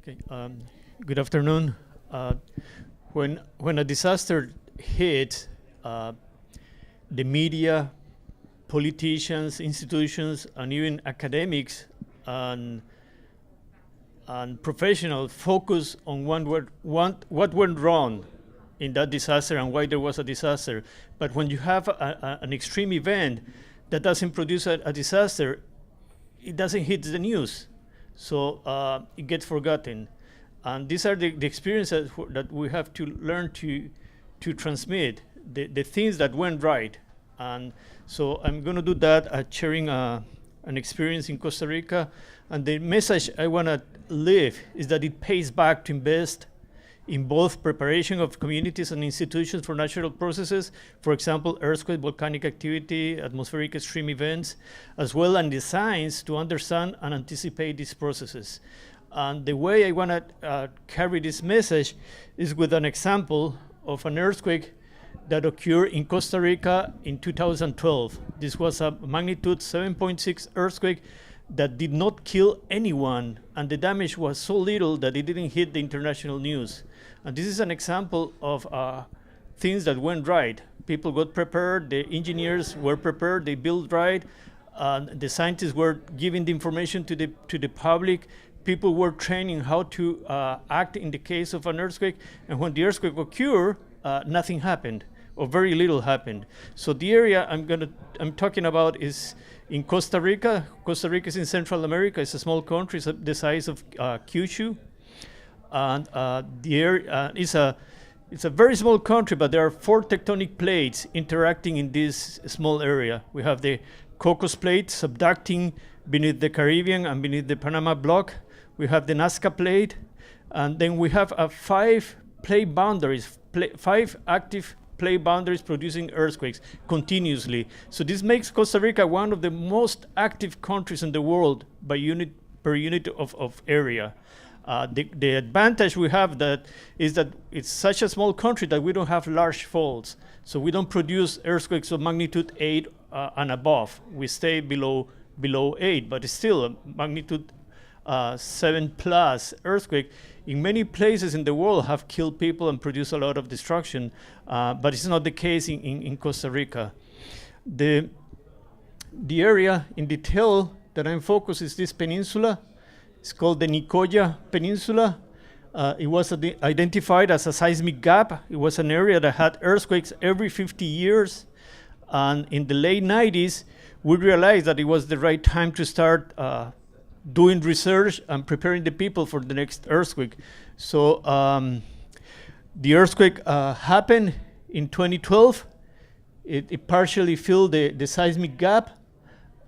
Okay, good afternoon. When a disaster hits, the media, politicians, institutions, and even academics and professionals focus on what went wrong in that disaster and why there was a disaster. But when you have an extreme event that doesn't produce a disaster, it doesn't hit the news. So it gets forgotten. And these are the experiences that we have to learn to transmit, the things that went right. And so I'm going to do that, sharing an experience in Costa Rica. And the message I want to leave is that it pays back to invest in both preparation of communities and institutions for natural processes, for example, earthquake, volcanic activity, atmospheric extreme events, as well as the science to understand and anticipate these processes. And the way I want to carry this message is with an example of an earthquake that occurred in Costa Rica in 2012. This was a magnitude 7.6 earthquake that did not kill anyone, and the damage was so little that it didn't hit the international news. And this is an example of things that went right. People got prepared, the engineers were prepared, they built right, the scientists were giving the information to the public, people were training how to act in the case of an earthquake, and when the earthquake occurred, nothing happened, or very little happened. So the area I'm talking about is in Costa Rica. Costa Rica is in Central America. It's a small country, it's the size of Kyushu. And the area it's a very small country, but there are 4 tectonic plates interacting in this small area. We have the Cocos Plate subducting beneath the Caribbean and beneath the Panama Block. We have the Nazca Plate, and then we have 5 plate boundaries, 5 active plate boundaries producing earthquakes continuously. So this makes Costa Rica one of the most active countries in the world by per unit of area. The advantage we have is that it's such a small country that we don't have large faults. So we don't produce earthquakes of magnitude 8 and above. We stay below 8, but it's still a magnitude 7 plus earthquake in many places in the world have killed people and produced a lot of destruction, but it's not the case in Costa Rica. The area in detail that I'm focused is this peninsula. It's called the Nicoya Peninsula. It was identified as a seismic gap. It was an area that had earthquakes every 50 years. And in the late 90s, we realized that it was the right time to start doing research and preparing the people for the next earthquake. So the earthquake happened in 2012. It partially filled the seismic gap.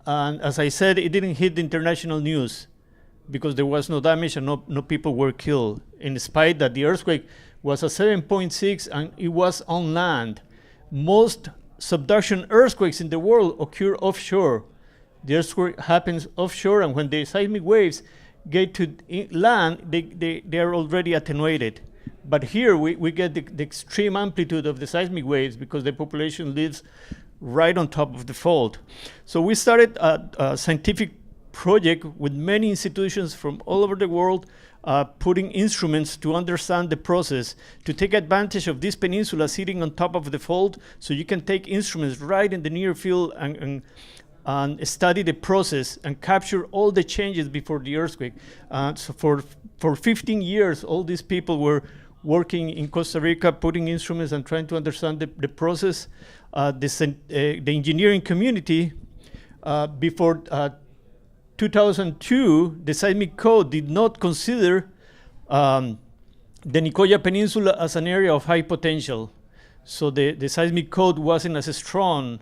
And as I said, it didn't hit the international news because there was no damage and no people were killed, in spite that the earthquake was a 7.6 and it was on land. Most subduction earthquakes in the world occur offshore. The earthquake happens offshore, and when the seismic waves get to land, they are already attenuated. But here we get the extreme amplitude of the seismic waves because the population lives right on top of the fault. So we started a scientific project with many institutions from all over the world, putting instruments to understand the process, to take advantage of this peninsula sitting on top of the fault, so you can take instruments right in the near field and study the process and capture all the changes before the earthquake. So for 15 years, all these people were working in Costa Rica, putting instruments and trying to understand the process. The engineering community, before 2002, the seismic code did not consider the Nicoya Peninsula as an area of high potential. So the seismic code wasn't as strong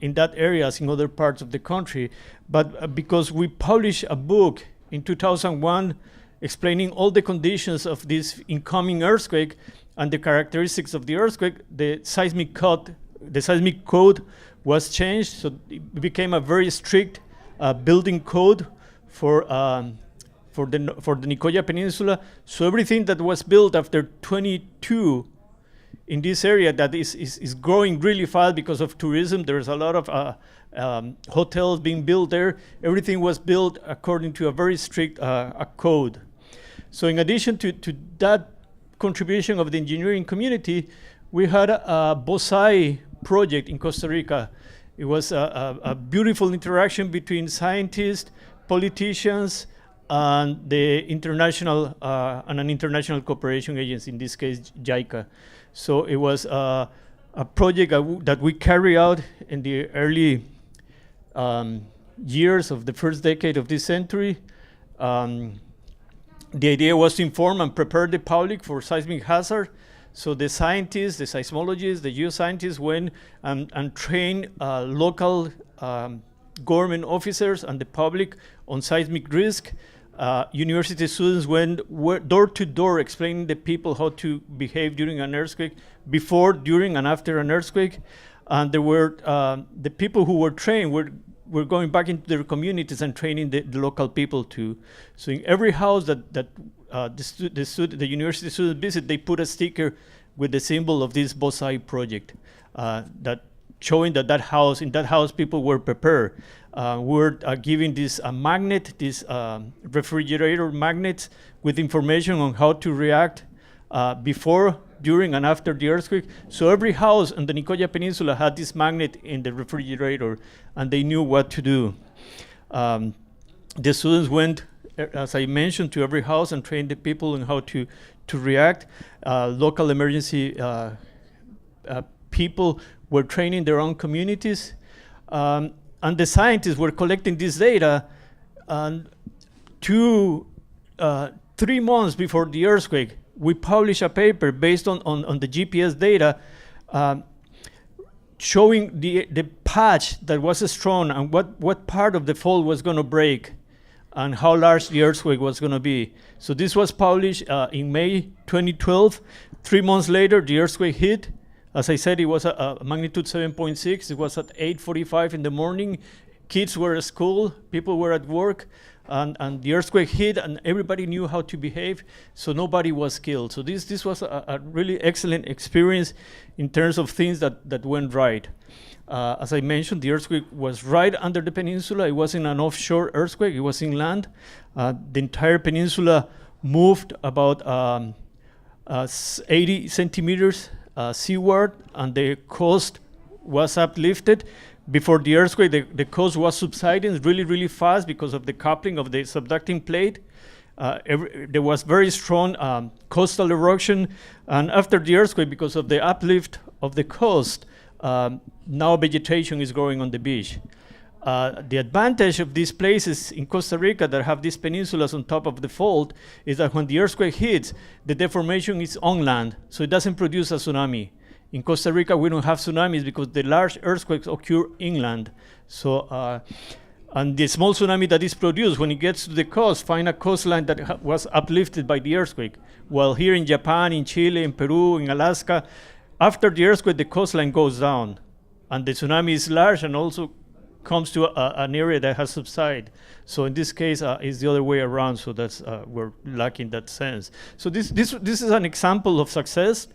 in that area as in other parts of the country. But because we published a book in 2001 explaining all the conditions of this incoming earthquake and the characteristics of the earthquake, the seismic code was changed, so it became a very strict building code for the Nicoya Peninsula. So everything that was built after 22 in this area that is growing really fast because of tourism, there's a lot of hotels being built there. Everything was built according to a very strict code. So in addition to that contribution of the engineering community, we had a Bosai project in Costa Rica. It was a beautiful interaction between scientists, politicians, and the international and an international cooperation agency, in this case JICA. So it was a project that we carry out in the early years of the first decade of this century. The idea was to inform and prepare the public for seismic hazard. So the scientists, the seismologists, the geoscientists went and trained local government officers and the public on seismic risk. University students went door to door explaining to people how to behave during an earthquake, before, during, and after an earthquake. And there were the people who were trained were going back into their communities and training the local people too. So in every house that the university students visit, they put a sticker with the symbol of this Bosai project, that showing that in that house people were prepared. We're giving this magnet, this refrigerator magnets with information on how to react before, during, and after the earthquake. So every house on the Nicoya Peninsula had this magnet in the refrigerator, and they knew what to do. The students went, as I mentioned, to every house and trained the people on how to react. Local emergency people were training their own communities. And the scientists were collecting this data, and 3 months before the earthquake, we published a paper based on the GPS data showing the patch that was strong and what part of the fault was going to break and how large the earthquake was going to be. So this was published in May 2012. 3 months later, the earthquake hit. As I said, it was a magnitude 7.6. It was at 8:45 in the morning. Kids were at school, people were at work, and the earthquake hit, and everybody knew how to behave, so nobody was killed. So this was a really excellent experience in terms of things that went right. As I mentioned, the earthquake was right under the peninsula. It wasn't an offshore earthquake, it was inland. The entire peninsula moved about 80 centimeters seaward, and the coast was uplifted. Before the earthquake, the coast was subsiding really, really fast because of the coupling of the subducting plate. There was very strong coastal erosion, and after the earthquake, because of the uplift of the coast, now vegetation is growing on the beach. The advantage of these places in Costa Rica that have these peninsulas on top of the fault is that when the earthquake hits, the deformation is on land, so it doesn't produce a tsunami. In Costa Rica, we don't have tsunamis because the large earthquakes occur inland. So, and the small tsunami that is produced when it gets to the coast, find a coastline that was uplifted by the earthquake. While here in Japan, in Chile, in Peru, in Alaska, after the earthquake, the coastline goes down, and the tsunami is large and also comes to an area that has subsided. So in this case, it's the other way around. So that's we're lucky in that sense. So this is an example of success.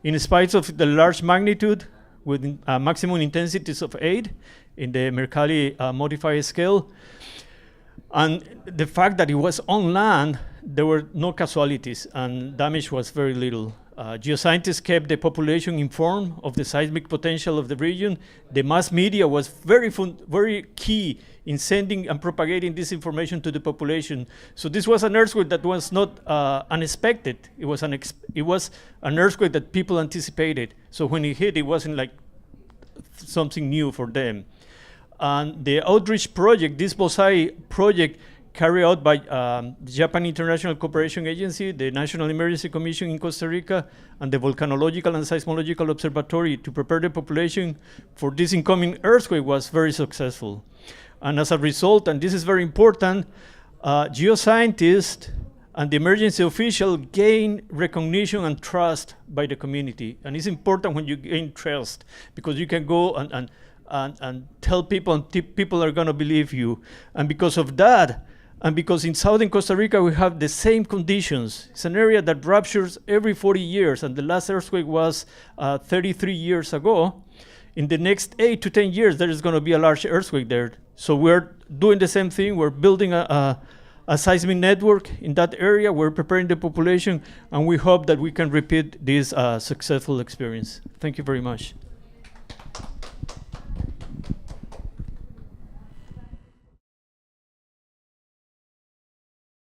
In spite of the large magnitude, with maximum intensities of 8 in the Mercalli modifier scale, and the fact that it was on land, there were no casualties, and damage was very little. Geoscientists kept the population informed of the seismic potential of the region. The mass media was very key in sending and propagating this information to the population. So this was an earthquake that was not unexpected. It was an earthquake that people anticipated. So when it hit, it wasn't like something new for them. And the outreach project, this Bosai project, carried out by the Japan International Cooperation Agency, the National Emergency Commission in Costa Rica, and the Volcanological and Seismological Observatory to prepare the population for this incoming earthquake was very successful. And as a result, and this is very important, geoscientists and the emergency official gain recognition and trust by the community. And it's important when you gain trust, because you can go and tell people, and people are going to believe you. And because of that, and because in southern Costa Rica we have the same conditions, it's an area that ruptures every 40 years, and the last earthquake was 33 years ago. In the next 8 to 10 years, there is going to be a large earthquake there. So we're doing the same thing. We're building a a seismic network in that area. We're preparing the population, and we hope that we can repeat this successful experience. Thank you very much.